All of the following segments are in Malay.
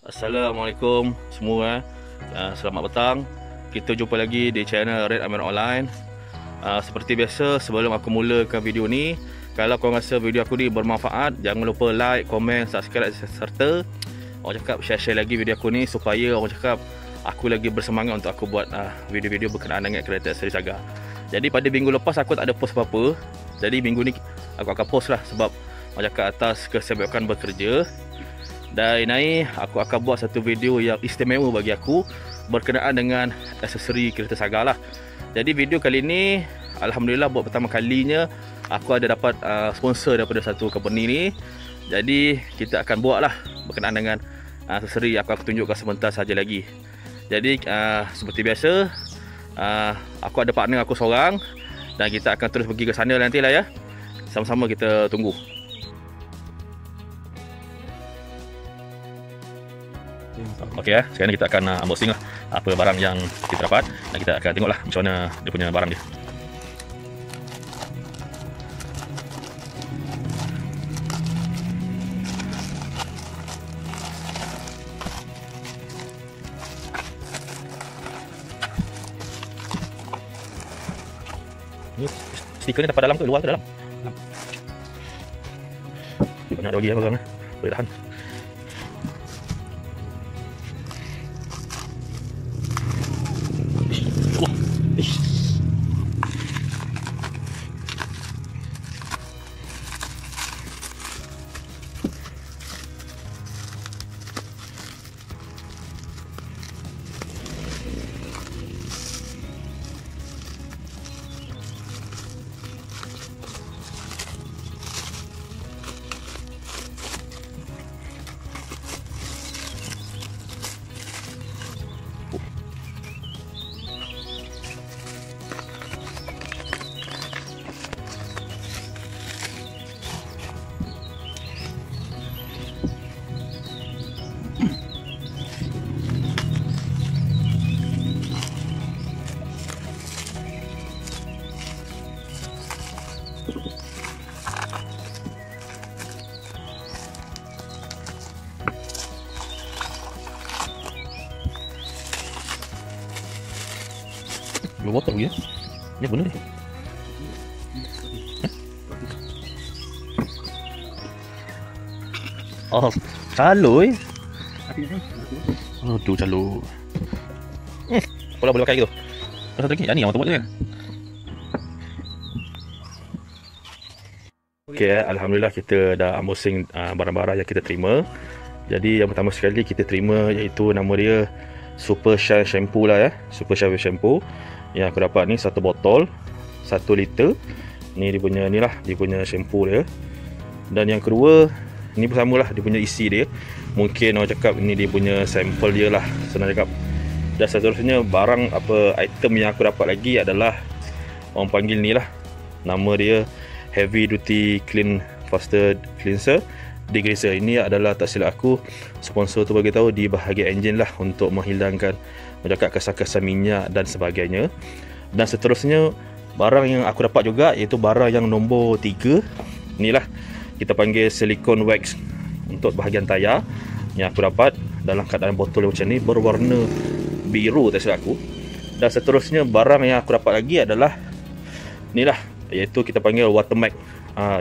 Assalamualaikum semua. Selamat petang. Kita jumpa lagi di channel Red Amir Online. Seperti biasa, sebelum aku mulakan video ni, kalau korang rasa video aku ni bermanfaat, jangan lupa like, komen, subscribe serta orang cakap share lagi video aku ni supaya orang cakap aku lagi bersemangat untuk aku buat video-video berkenaan dengan kereta seri Saga. Jadi pada minggu lepas aku tak ada post apa-apa. Jadi minggu ni aku akan post lah sebab orang cakap atas kesibukan bekerja. Dan ini aku akan buat satu video yang istimewa bagi aku berkenaan dengan aksesori kereta Saga lah. Jadi video kali ni alhamdulillah buat pertama kalinya aku ada dapat sponsor daripada satu company ni. Jadi kita akan buat lah berkenaan dengan aksesori. Aku akan tunjukkan sebentar saja lagi. Jadi seperti biasa, aku ada partner aku seorang dan kita akan terus pergi ke sana nantilah ya. Sama-sama kita tunggu. Okey ya, sekarang kita akan unboxing lah apa barang yang kita dapat dan kita akan tengok lah macam mana dia punya barang dia. Ni stiker ni dapat dalam ke luar ke dalam? Banyak lagi ya barang ni. Boleh tahan. Dua botol ya. Ni benar ni. Oh, caloi. Aduh, caloi. Bola boleh pakai gitu. Satu lagi, ni yang buat kan. Okey, alhamdulillah kita dah unboxing barang-barang yang kita terima. Jadi yang pertama sekali kita terima iaitu nama dia Super Shine Shampoo lah ya. Super Shine Shampoo. Yang aku dapat ni satu botol 1 liter. Ni dia punya ni lah, dia punya shampoo dia. Dan yang kedua, ni pun samalah dia punya isi dia. Mungkin orang cakap ini dia punya sampel dia lah, senang cakap. Dan seterusnya barang apa item yang aku dapat lagi adalah orang panggil ni lah. Nama dia Heavy Duty Clean Faster Cleanser Degreaser. Ini adalah tak silap aku sponsor tu bagi tahu di bahagian enjin lah untuk menghilangkan menjaga kesan-kesan minyak dan sebagainya. Dan seterusnya barang yang aku dapat juga iaitu barang yang nombor 3. Inilah kita panggil silicone wax untuk bahagian tayar yang aku dapat dalam keadaan botol macam ni berwarna biru tak silap aku. Dan seterusnya barang yang aku dapat lagi adalah inilah iaitu kita panggil watermark.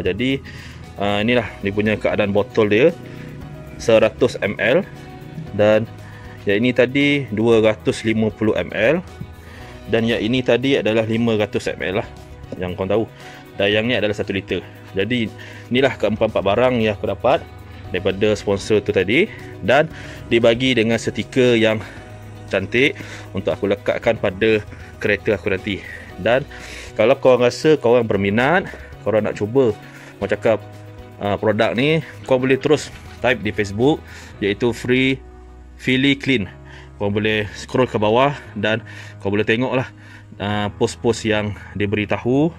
Jadi inilah dia punya keadaan botol dia 100 ml dan yang ini tadi 250 ml dan yang ini tadi adalah 500 ml lah yang korang tahu. Dan yang ni adalah 1 liter. Jadi inilah keempat-empat barang yang aku dapat daripada sponsor tu tadi dan dibagi dengan stiker yang cantik untuk aku lekatkan pada kereta aku nanti. Dan kalau korang rasa korang berminat, korang nak cuba mau cakap produk ni, korang boleh terus type di Facebook iaitu Feely Clean. Kau boleh scroll ke bawah dan kau boleh tengok lah post-post yang diberitahu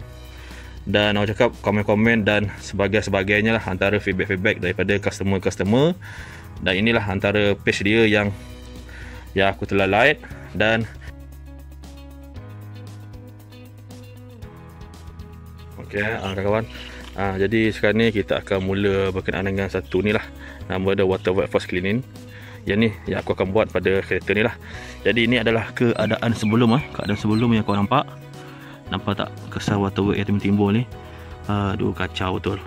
dan orang cakap komen-komen dan sebagainya lah, antara feedback daripada customer. Dan inilah antara page dia yang aku telah like. Dan okey kawan, jadi sekarang ni kita akan mula berkenaan dengan satu ni lah, nama dia Water White Force Cleaning Yang ni yang aku akan buat pada kereta ni lah. Jadi ini adalah keadaan sebelum keadaan sebelum yang kau nampak. Nampak tak kesan waterwork yang timbul ni? Aduh, kacau betul.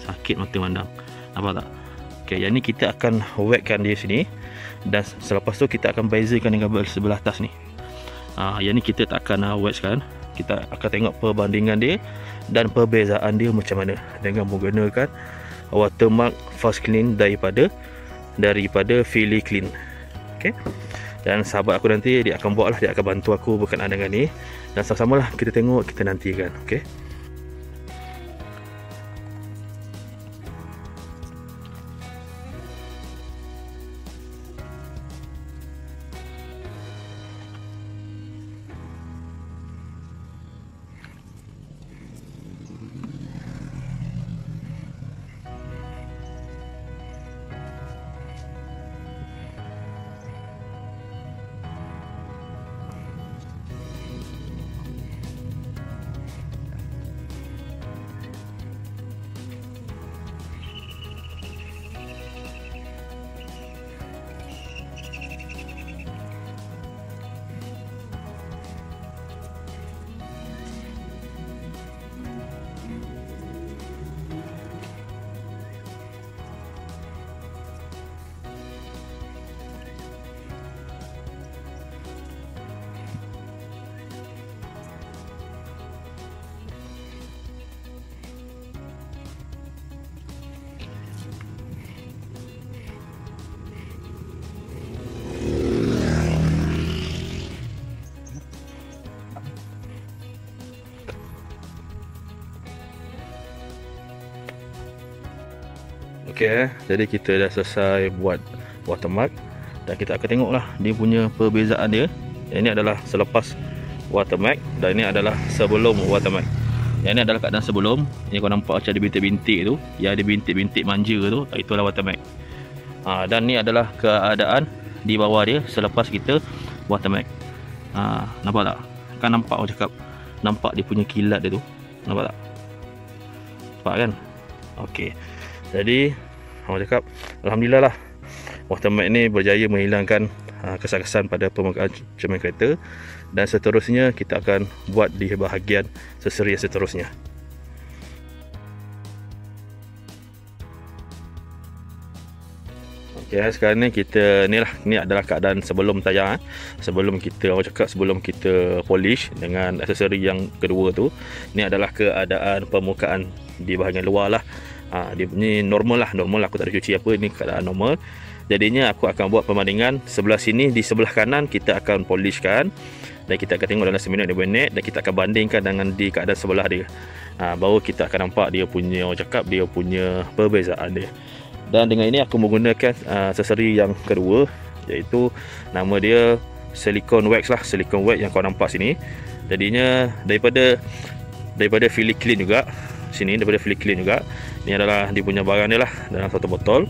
Sakit mata mandang. Nampak tak? Okey, yang ni kita akan wetkan dia sini. Dan selepas tu kita akan bezakan dengan kabel sebelah atas ni. Yang ni kita tak akan wet sekarang. Kita akan tengok perbandingan dia dan perbezaan dia macam mana dengan menggunakan watermark fast clean daripada Philly Clean. Okey. Dan sahabat aku nanti dia akan buat lah, dia akan bantu aku berkenaan dengan ni. Dan sama-sama lah kita tengok, kita nantikan. Okey. Okey, jadi kita dah selesai buat watermark dan kita akan tengoklah dia punya perbezaan dia. Yang ini adalah selepas watermark dan ini adalah sebelum watermark. Yang ini adalah keadaan sebelum. Yang kau nampak macam ada bintik-bintik tu, yang ada bintik-bintik manja tu, itulah watermark. Dan ni adalah keadaan di bawah dia selepas kita watermark. Nampak tak? Kan nampak aku cakap, nampak dia punya kilat dia tu. Nampak tak? Nampak kan? Okey. Jadi orang cakap alhamdulillah lah, watermark ni berjaya menghilangkan kesan-kesan pada permukaan cermin kereta. Dan seterusnya kita akan buat di bahagian seseri seterusnya. Okey, sekarang ni kita ni adalah keadaan sebelum tayar. Sebelum kita sebelum kita polish dengan aksesori yang kedua tu. Ni adalah keadaan permukaan di bahagian luar lah. Dia ni normal lah, aku tak ada cuci apa, ni keadaan normal. Jadinya aku akan buat perbandingan sebelah sini, di sebelah kanan kita akan polishkan dan kita akan tengok dalam seminit 2 minit dan kita akan bandingkan dengan di keadaan sebelah dia. Baru kita akan nampak dia punya dia punya perbezaan dia. Dan dengan ini aku menggunakan aksesori yang kedua, iaitu nama dia silicone wax lah, silicone wax yang kau nampak sini. Jadinya daripada Philly Clean juga. Sini daripada Philly Clean juga. Ini adalah dia punya barang dia lah dalam satu botol,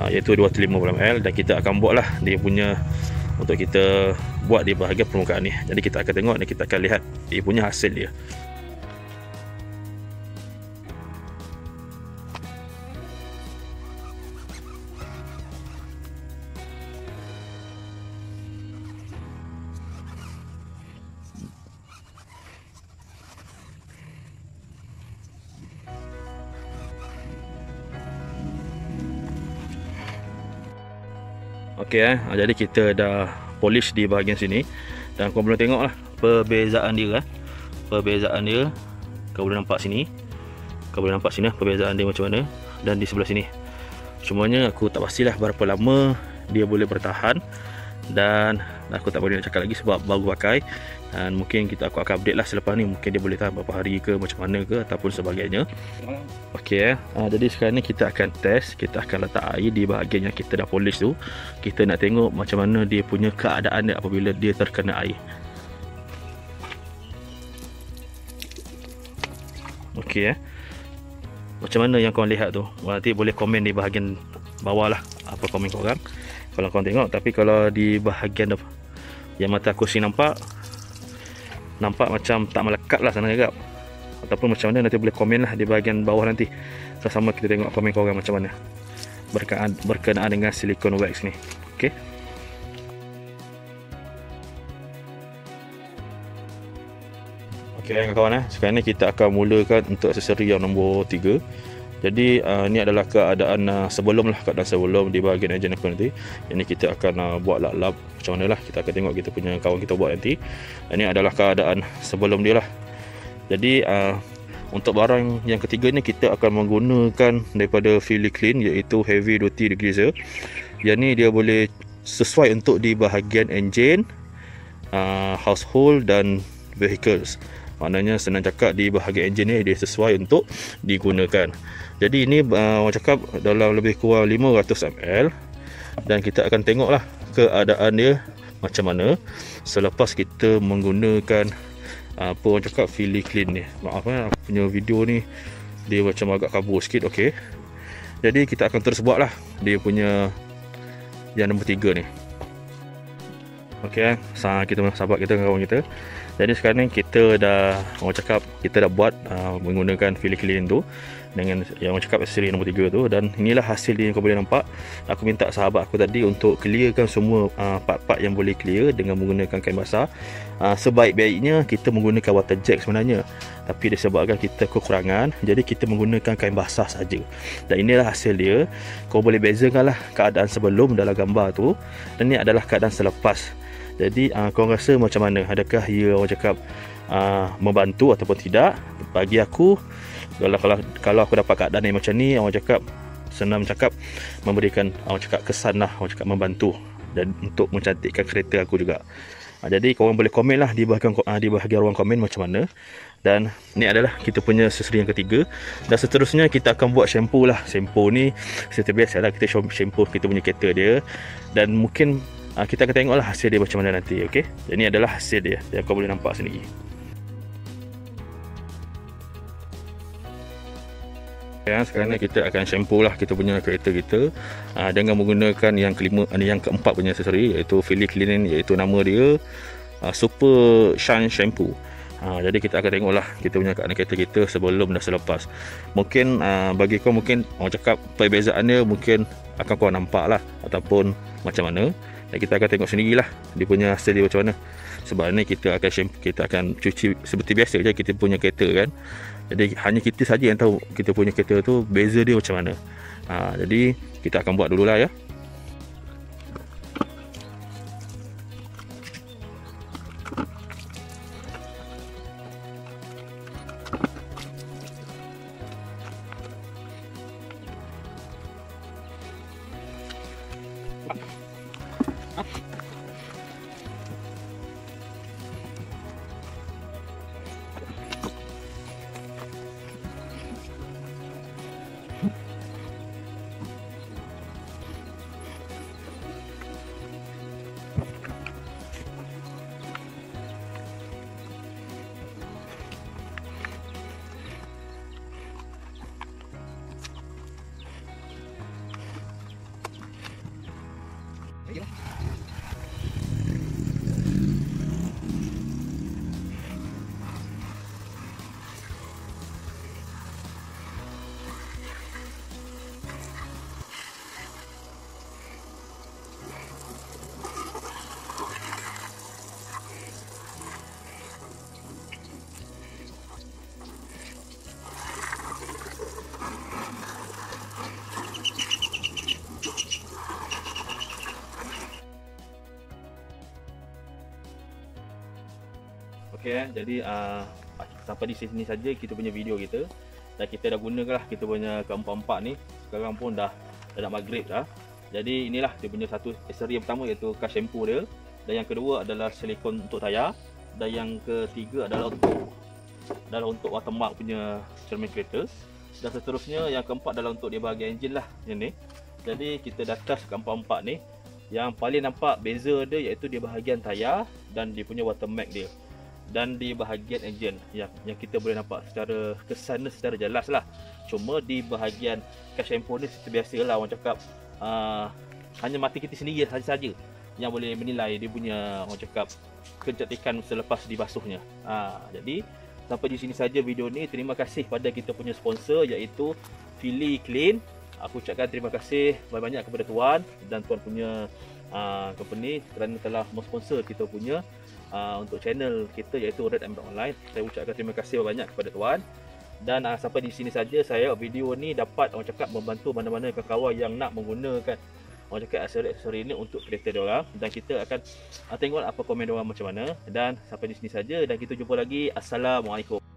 iaitu 250 ml. Dan kita akan buat lah dia punya, untuk kita buat di bahagian permukaan ni. Jadi kita akan tengok dan kita akan lihat dia punya hasil dia. Okey, jadi kita dah polish di bahagian sini dan kau boleh tengok lah perbezaan dia. Perbezaan dia kau boleh nampak sini, kau boleh nampak sini perbezaan dia macam mana. Dan di sebelah sini, semuanya aku tak pastilah berapa lama dia boleh bertahan. Dan aku tak boleh nak cakap lagi sebab baru pakai. Dan mungkin aku akan update lah selepas ni, mungkin dia boleh tahan berapa hari ke, macam mana ke, ataupun sebagainya. Okey, jadi sekarang ni kita akan test. Kita akan letak air di bahagian yang kita dah polish tu. Kita nak tengok macam mana dia punya keadaan dia apabila dia terkena air. Okey, macam mana yang korang lihat tu? Nanti boleh komen di bahagian bawah lah, apa komen korang kalau korang tengok. Tapi kalau di bahagian yang mata aku sini nampak macam tak melekat lah sana agak, ataupun macam mana, nanti boleh komen lah di bahagian bawah nanti. Sama-sama kita tengok komen korang macam mana berkenaan dengan silicone wax ni. Okey. Okey kawan-kawan, sekarang ni kita akan mulakan untuk aksesori yang nombor 3. Jadi ni adalah keadaan sebelum di bahagian enjin aku nanti. Ini kita akan buat lap-lap macam mana lah. Kita akan tengok kita punya kawan kita buat nanti. Ini adalah keadaan sebelum dia lah. Jadi untuk barang yang ketiga ni kita akan menggunakan daripada Philly Clean, iaitu Heavy Duty Degreaser. Yang ni dia boleh sesuai untuk di bahagian enjin, household dan vehicles. Maknanya senang cakap di bahagian enjin ni dia sesuai untuk digunakan. Jadi ini orang cakap dalam lebih kurang 500 ml. Dan kita akan tengoklah keadaan dia macam mana selepas kita menggunakan apa orang cakap Philly Clean ni. Maaf aku punya video ni dia macam agak kabur sikit. Okey. Jadi kita akan terus buat lah dia punya yang nombor 3 ni. Okey, kita sahabat kita, kawan kita. Jadi sekarang ni kita dah orang cakap kita dah buat menggunakan Philly Clean tu dengan yang orang cakap seri nombor 3 tu, dan inilah hasil dia yang kau boleh nampak. Aku minta sahabat aku tadi untuk clearkan semua part-part yang boleh clear dengan menggunakan kain basah. Sebaik-baiknya kita menggunakan water jet sebenarnya, tapi disebabkan kita kekurangan, jadi kita menggunakan kain basah saja. Dan inilah hasil dia. Kau boleh bezakanlah keadaan sebelum dalam gambar tu dan ini adalah keadaan selepas. Jadi kau rasa macam mana? Adakah ia orang cakap membantu ataupun tidak? Bagi aku, kalau aku dapat keadaan yang macam ni, orang cakap senang cakap memberikan orang cakap kesan lah, orang cakap membantu dan untuk mencantikkan kereta aku juga. Jadi korang boleh komen lah di bahagian ruang komen macam mana. Dan ni adalah kita punya aksesori yang ketiga. Dan seterusnya kita akan buat shampoo lah. Shampoo ni seperti biasa lah, kita shampoo kita punya kereta dia. Dan mungkin kita akan tengok lah hasil dia macam mana nanti. Okay? Ini adalah hasil dia yang kau boleh nampak sendiri. Sekarang ni kita akan shampoo lah kita punya kereta kita dengan menggunakan yang keempat punya aksesori, iaitu Philly Clean, iaitu nama dia Super Shine Shampoo. Jadi kita akan tengok lah kita punya keadaan kereta kita sebelum dan selepas. Mungkin bagi kau mungkin orang cakap perbezaannya mungkin akan kau nampak lah ataupun macam mana. Dan kita akan tengok sendirilah dia punya hasil dia macam mana. Sebab ni kita akan cuci seperti biasa je kita punya kereta kan. Jadi hanya kita saja yang tahu kita punya kereta tu beza dia macam mana. Jadi kita akan buat dululah ya. Okey, jadi sampai di sini saja kita punya video kita. Dan kita dah gunakanlah kita punya keempat-empat ni. Sekarang pun dah nak maghrib dah. Jadi inilah dia punya satu aksesori yang pertama, iaitu kas shampoo dia. Dan yang kedua adalah silikon untuk tayar. Dan yang ketiga adalah untuk watermark punya cermin kereta. Dan seterusnya yang keempat adalah untuk dia bahagian enjin lah yang ni. Jadi kita dah test keempat-empat ni. Yang paling nampak beza dia iaitu dia bahagian tayar dan dia punya watermark dia. Dan di bahagian enjin yang kita boleh nampak secara kesan secara jelas lah. Cuma di bahagian kas shampoo ni seperti biasa lah orang cakap, hanya mata kita sendiri saja yang boleh menilai dia punya orang cakap kecantikan selepas dibasuhnya. Jadi sampai di sini saja video ni. Terima kasih pada kita punya sponsor iaitu Philly Clean. Aku ucapkan terima kasih banyak-banyak kepada tuan dan tuan punya company kerana telah mensponsor kita punya untuk channel kita iaitu Red Emerald Online. Saya ucapkan terima kasih banyak kepada tuan. Dan sampai di sini saja saya video ni dapat orang cakap membantu mana-mana kawan yang nak menggunakan orang cakap aksesori ini untuk kereta diorang, dan kita akan tengok apa komen diorang macam mana. Dan sampai di sini saja dan kita jumpa lagi. Assalamualaikum.